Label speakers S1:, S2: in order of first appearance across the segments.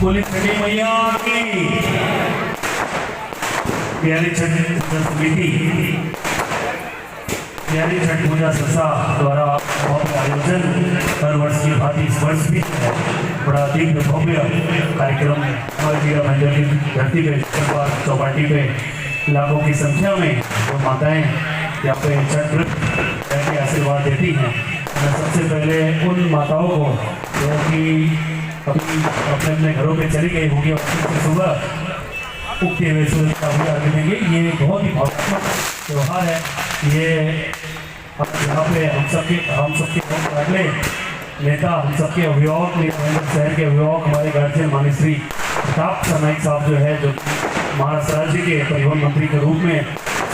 S1: बोले छठी मैया की। प्यारी छठ पूजा समिति, प्यारी छठ पूजा संस्था द्वारा भव्य आयोजन हर वर्ष की भांति इस वर्ष भी बड़ा दिव्य भव्य कार्यक्रम हमारे मीरा भाईंदर की धरती पे चौपाटी पे लाखों की संख्या में वो माताएं यहाँ पे छठ व्रत के आशीर्वाद देती हैं। मैं सबसे पहले उन माताओं को जो कि अपने अपने घरों पे चली गई होगी और सुबह उगते हुए सूरज का भी आगे देंगे। ये बहुत ही भावनात्मक त्यौहार है। ये यहाँ पे हम सबके अगले नेता, हम सबके अभिभावक, शहर के अभिभावक, हमारे गार्जियन माननीय श्री प्रताप सरनाईक साहब जो है, जो महाराष्ट्र राज्य के परिवहन मंत्री के रूप में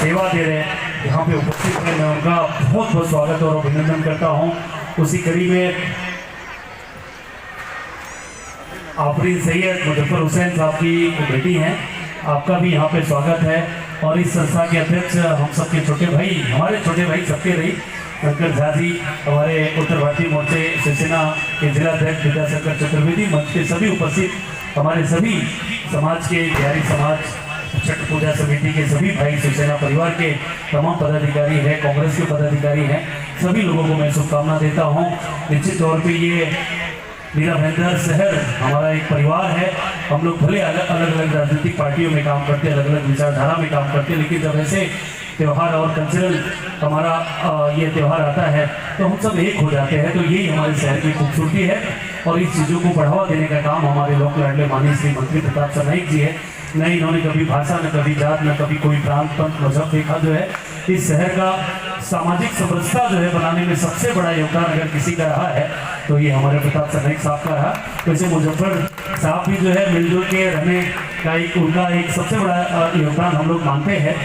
S1: सेवा दे रहे हैं, यहाँ पे उपस्थित हैं। मैं उनका बहुत बहुत स्वागत और अभिनंदन करता हूँ। उसी कड़ी में आफरीन सैयद मुजफ्फर हुसैन साहब की बेटी हैं, आपका भी यहाँ पे स्वागत है। और इस संस्था के अध्यक्ष हम सबके छोटे भाई, हमारे छोटे भाई सबके रही शंकर झा जी, हमारे उत्तर भारतीय मोर्चे शिवसेना के जिलाध्यक्ष विद्याशंकर चतुर्वेदी, मंच के सभी उपस्थित हमारे सभी समाज के बिहारी समाज छठ पूजा समिति के सभी भाई, शिवसेना परिवार के तमाम पदाधिकारी हैं, कांग्रेस के पदाधिकारी हैं, सभी लोगों को मैं शुभकामना देता हूँ। निश्चित तौर पे ये मीरा भाईंदर शहर हमारा एक परिवार है। हम लोग भले अलग अलग राजनीतिक पार्टियों में काम करते हैं, अलग अलग विचारधारा में काम करते हैं, लेकिन जब ऐसे त्यौहार और कल्चरल हमारा ये त्यौहार आता है तो हम सब एक हो जाते हैं। तो यही हमारे शहर की खूबसूरती है और इस चीज़ों को बढ़ावा देने का काम हमारे लोक लाडले माननीय श्री मंत्री प्रताप सरनाईक जी है। न इन्होंने कभी भाषा, न कभी जात, न कभी कोई प्रांत पंथ मजहब देखा। जो है इस शहर का सामाजिक समरसता जो है बनाने में सबसे बड़ा योगदान अगर किसी का रहा है तो ये हमारे प्रताप सरनाईक साहब का रहा। वैसे मुजफ्फर साहब भी जो है मिलजुल के रहने का उनका एक सबसे बड़ा योगदान हम लोग मानते हैं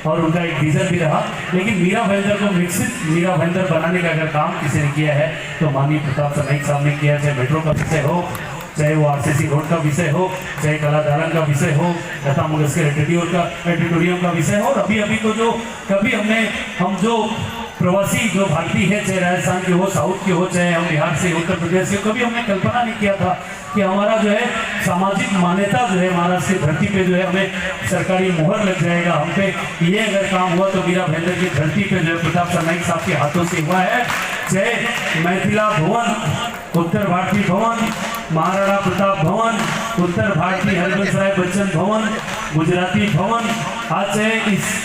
S1: और उनका एक विजन भी रहा। लेकिन मीरा भाईंदर को विकसित मीरा भाईंदर बनाने का अगर काम किसी ने किया है तो माननीय प्रताप सरनाईक साहब ने किया। चाहे मेट्रो का विषय हो, चाहे वो आरसीसी रोड का विषय हो, चाहे कलादालन का विषय हो, लता मंगेशकर एडिटोरियम का विषय हो, और अभी अभी तो जो कभी हम जो प्रवासी जो भारतीय है, चाहे राजस्थान के हो, साउथ के हो, चाहे हम बिहार से, उत्तर प्रदेश से, कभी हमने कल्पना नहीं किया था कि हमारा जो है सामाजिक मान्यता जो है महाराष्ट्र की धरती पे जो है हमें सरकारी मोहर लग जाएगा हम पे। ये अगर काम हुआ तो मीरा भाईंदर की धरती पे जो है प्रताप सरनाईक साहब के हाथों से हुआ है। चाहे मैथिला भवन, उत्तर भारतीय भवन, महाराणा प्रताप भवन, उत्तर भारतीय हरिवंश राय बच्चन भवन, गुजराती भवन, आज चाहे इस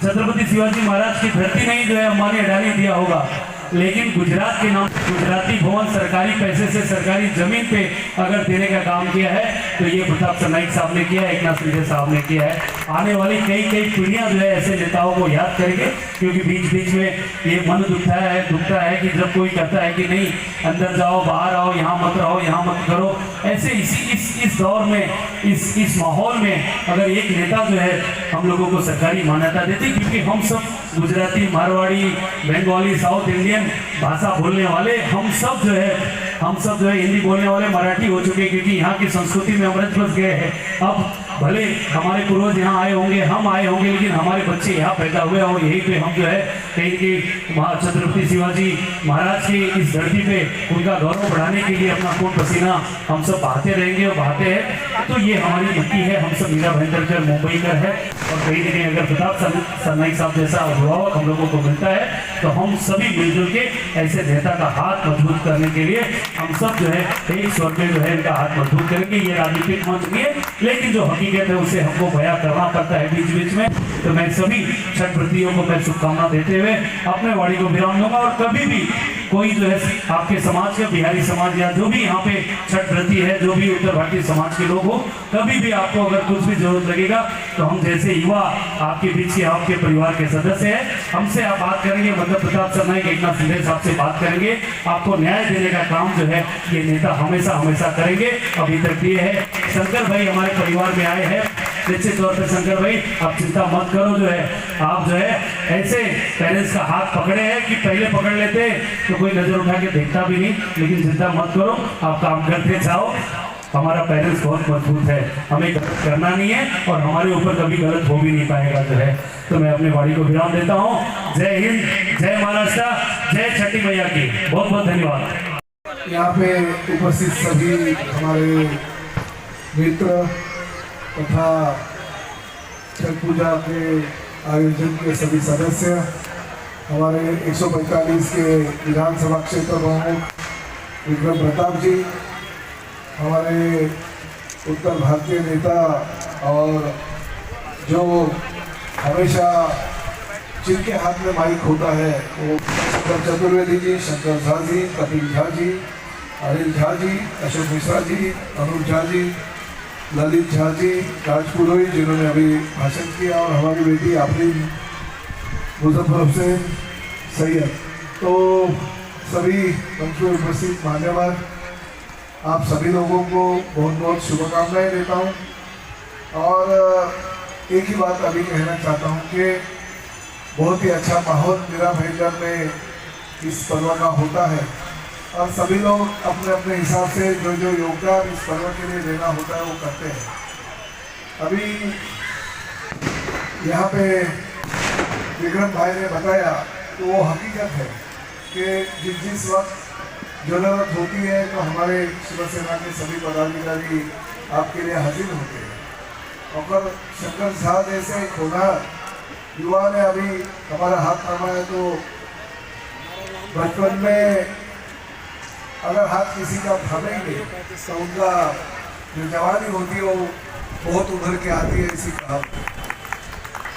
S1: छत्रपति शिवाजी महाराज की धरती नहीं जो है अंबानी अडानी दिया होगा, लेकिन गुजरात के नाम गुजराती भवन सरकारी पैसे से सरकारी जमीन पे अगर देने का काम किया है तो ये प्रताप सरनाईक साहब ने किया है, एकनाथ शिंदे साहब ने किया है। आने वाली कई पीढ़ियां जो है ऐसे नेताओं को याद करेंगे, क्योंकि बीच बीच में ये मन दुखता है कि जब कोई कहता है कि नहीं अंदर जाओ, बाहर आओ, यहाँ मत रहो, यहाँ मत करो। ऐसे इस दौर में, इस माहौल में अगर एक नेता जो है हम लोगों को सरकारी मान्यता देते, क्योंकि हम सब गुजराती, मारवाड़ी, बंगाली, साउथ इंडियन भाषा बोलने वाले, हम सब जो है हिंदी बोलने वाले मराठी हो चुके, क्योंकि यहाँ की संस्कृति में हम रच बस गए हैं। अब भले हमारे पूर्वज यहाँ आए होंगे, हम आए होंगे, लेकिन हमारे बच्चे यहाँ पैदा हुए और यहीं पे हम जो है कहीं की छत्रपति शिवाजी महाराज की इस धरती पे उनका गौरव बढ़ाने के लिए अपना खून पसीना हम सब बहाते रहेंगे और बहाते हैं। तो ये हमारी मिट्टी है, हम सब मीरा भाईंदर मुंबई कर है, और कहीं ना कहीं अगर प्रताप सरनाईक साहब जैसा अभिभावक हम लोगों को मिलता है तो हम सभी मिलजुल के ऐसे नेता का हाथ मजबूत करने के लिए हम सब जो है एक स्वर में जो है इनका हाथ मजबूत करेंगे। ये राजनीतिक मंच नहीं है, लेकिन जो हकीकत है उसे हमको बयां करना पड़ता है बीच बीच में। तो मैं सभी छठ व्रतियों को मैं शुभकामना देते हुए अपने वाणी को विराम दूंगा। और कभी भी कोई जो है आपके समाज का, बिहारी समाज या जो भी यहाँ पे छठ व्रती है, जो भी उत्तर भारतीय समाज के लोग हो, कभी भी आपको अगर कुछ भी जरूरत लगेगा तो हम जैसे युवा आपके बीच के, आपके परिवार के सदस्य हैं, हमसे आप बात करेंगे, मतलब प्रताप सरनाईक, एकनाथ शिंदे साहब से बात करेंगे। आपको न्याय देने का काम जो है ये नेता हमेशा करेंगे। अभी तक ये है, शंकर भाई हमारे परिवार में आए हैं। निश्चित तौर पर शंकर भाई आप चिंता मत करो, जो है आप जो है ऐसे पेरेंट्स का हाथ पकड़े हैं कि पहले पकड़ लेते तो कोई नजर उठा के देखता भी नहीं, लेकिन चिंता मत करो, आप काम करते जाओ। हमारा पेरेंट्स बहुत मजबूत है, हमें गलत करना नहीं है और हमारे ऊपर कभी गलत हो भी नहीं पाएगा जो है। तो मैं अपने वाणी को विराम देता हूँ। जय हिंद, जय महाराष्ट्र, जय छठी मैया की। बहुत बहुत धन्यवाद।
S2: यहाँ पे उपस्थित सभी हमारे मित्र तथा छठ पूजा के आयोजन के सभी सदस्य, हमारे 145 के विधानसभा क्षेत्र प्रमुख विक्रम प्रताप जी, हमारे उत्तर भारतीय नेता और जो हमेशा जिनके हाथ में माइक होता है वो शंकर चतुर्वेदी जी, शंकर झा जी, कपिल झा जी, अनिल झा जी, अशोक मिश्रा जी, अनूप झा जी, ललित झा जी, राजपुरोहित जिन्होंने अभी भाषण किया, और हमारी बेटी आफरीन मुजफ्फर हुसैन सैयद। तो सभी मंच में उपस्थित मान्यवर, आप सभी लोगों को बहुत बहुत शुभकामनाएं देता हूं। और एक ही बात अभी कहना चाहता हूं कि बहुत ही अच्छा माहौल मेरा भाईजान में इस पर्व का होता है, और सभी लोग अपने अपने हिसाब से जो जो योगदान इस पर्व के लिए देना होता है वो करते हैं। अभी यहाँ पे विक्रम भाई ने बताया तो वो हकीकत है कि जिस वक्त जरूरत होती है तो हमारे शिवसेना के सभी पदाधिकारी आपके लिए हाजिर होते हैं। और शंकर झा जैसे एक होनहार युवा ने अभी हमारा हाथ थामा है, तो बचपन में अगर हाथ किसी का थामेंगे तो उनका जो जवानी होती है वो बहुत उभर के आती है, इसी कहा।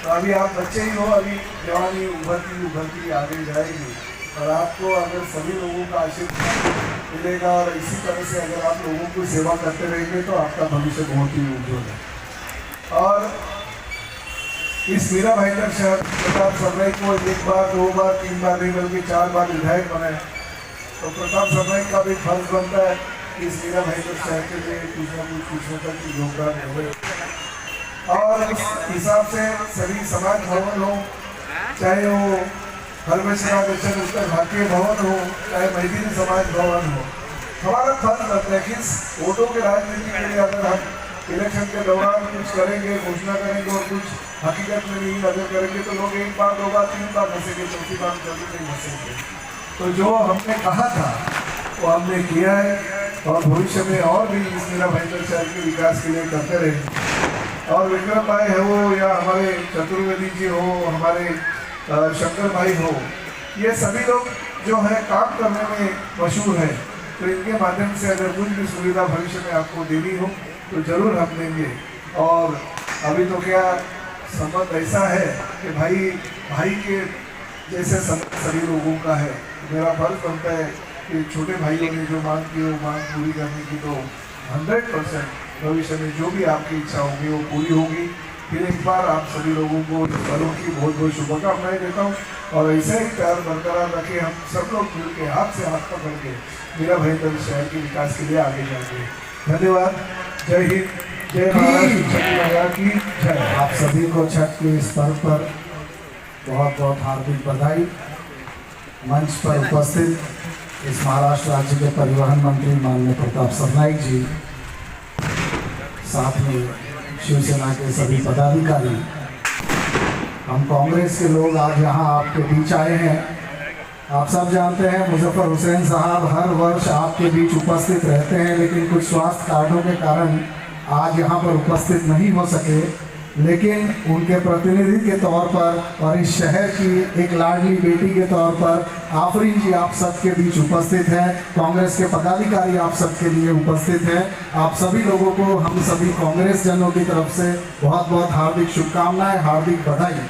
S2: तो अभी आप बच्चे ही हो, अभी जवानी उभरती आगे जाएगी, और आपको अगर सभी लोगों का आशीर्वाद मिलेगा और इसी तरह से अगर आप लोगों की सेवा करते रहेंगे तो आपका भविष्य बहुत ही उज्जवल है। और इस मीरा भाईंदर शहर प्रताप सरनाईक को 1 बार 2 बार 3 बार नहीं बल्कि 4 बार विधायक बनाए, तो प्रताप सरनाईक का भी फर्ज बनता है कि इस मीरा भाईंदर शहर के लिए कुछ न कुछ योगदान हो। और इस हिसाब से सभी समाज भवन हो, चाहे वो हरमेशरा मिशन उत्तर भारतीय भवन हो, चाहे मैथिली समाज भवन हो, हमारा फर्ज बनता है कि इस वोटों के राजनीति के लिए अगर हम इलेक्शन के दौरान कुछ करेंगे, घोषणा करेंगे और कुछ हकीकत में नहीं नजर करेंगे तो लोग 1 बार 2 बार 3 बार फंसेंगे, चौथी बार जल्दी नहीं फंसेंगे। तो जो हमने कहा था वो हमने किया है, और भविष्य में और भी इस मीरा भाईंदर शहर के विकास के लिए करते रहे। और विक्रम भाई है वो, या हमारे चतुर्वेदी जी हो, हमारे शंकर भाई हो, ये सभी लोग जो है काम करने में मशहूर है। तो इनके माध्यम से अगर कुछ भी सुविधा भविष्य में आपको देनी हो तो जरूर हम देंगे। और अभी तो क्या संबंध ऐसा है कि भाई के जैसे सभी लोगों का है। मेरा फर्ज बनता है कि छोटे भाइयों ने जो मांग की वो मांग पूरी करने की, तो 100% भविष्य में जो भी आपकी इच्छा होगी वो पूरी होगी। फिर एक बार आप सभी लोगों को इस पर्व की बहुत बहुत शुभकामनाएं देता हूँ, और ऐसे ही प्यार बरकरार रखें। हम सब लोग मिल के हाथ से हाथ पकड़ के मीरा भाईंदर शहर के विकास के लिए आगे जाएंगे। धन्यवाद। जय हिंद, जय महाराष्ट्र की जय।
S3: आप सभी को छठ के इस पर्व पर बहुत बहुत हार्दिक बधाई। मंच पर उपस्थित इस महाराष्ट्र राज्य के परिवहन मंत्री माननीय प्रताप सरनाईक जी, साथ में शिवसेना के सभी पदाधिकारी, हम कांग्रेस के लोग आज यहाँ आपके बीच आए हैं। आप सब जानते हैं मुजफ्फर हुसैन साहब हर वर्ष आपके बीच उपस्थित रहते हैं, लेकिन कुछ स्वास्थ्य कारणों के कारण आज यहाँ पर उपस्थित नहीं हो सके। लेकिन उनके प्रतिनिधि के तौर पर और इस शहर की एक लाडली बेटी के तौर पर आफरीन जी आप सबके बीच उपस्थित हैं। कांग्रेस के पदाधिकारी आप सबके लिए उपस्थित हैं। आप सभी लोगों को हम सभी कांग्रेस जनों की तरफ से बहुत बहुत हार्दिक शुभकामनाएं, हार्दिक बधाई।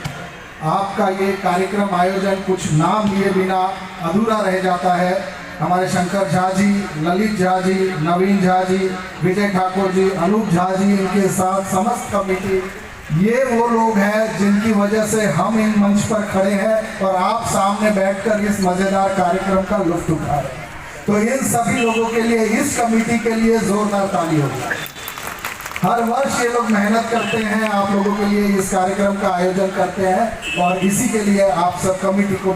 S3: आपका ये कार्यक्रम आयोजन कुछ नाम लिए बिना अधूरा रह जाता है। हमारे शंकर झा जी, ललित झा जी, नवीन झा जी, विजय ठाकुर जी, अनूप झा जी, इनके साथ समस्त कमेटी, ये वो लोग हैं जिनकी वजह से हम इन मंच पर खड़े हैं और आप सामने बैठकर इस मजेदार कार्यक्रम का लुत्फ उठा रहे हैं। तो इन सभी लोगों के लिए, इस कमेटी के लिए जोरदार ताली होगी। हर वर्ष ये लोग मेहनत करते हैं, आप लोगों के लिए इस कार्यक्रम का आयोजन करते हैं, और इसी के लिए आप सब कमेटी को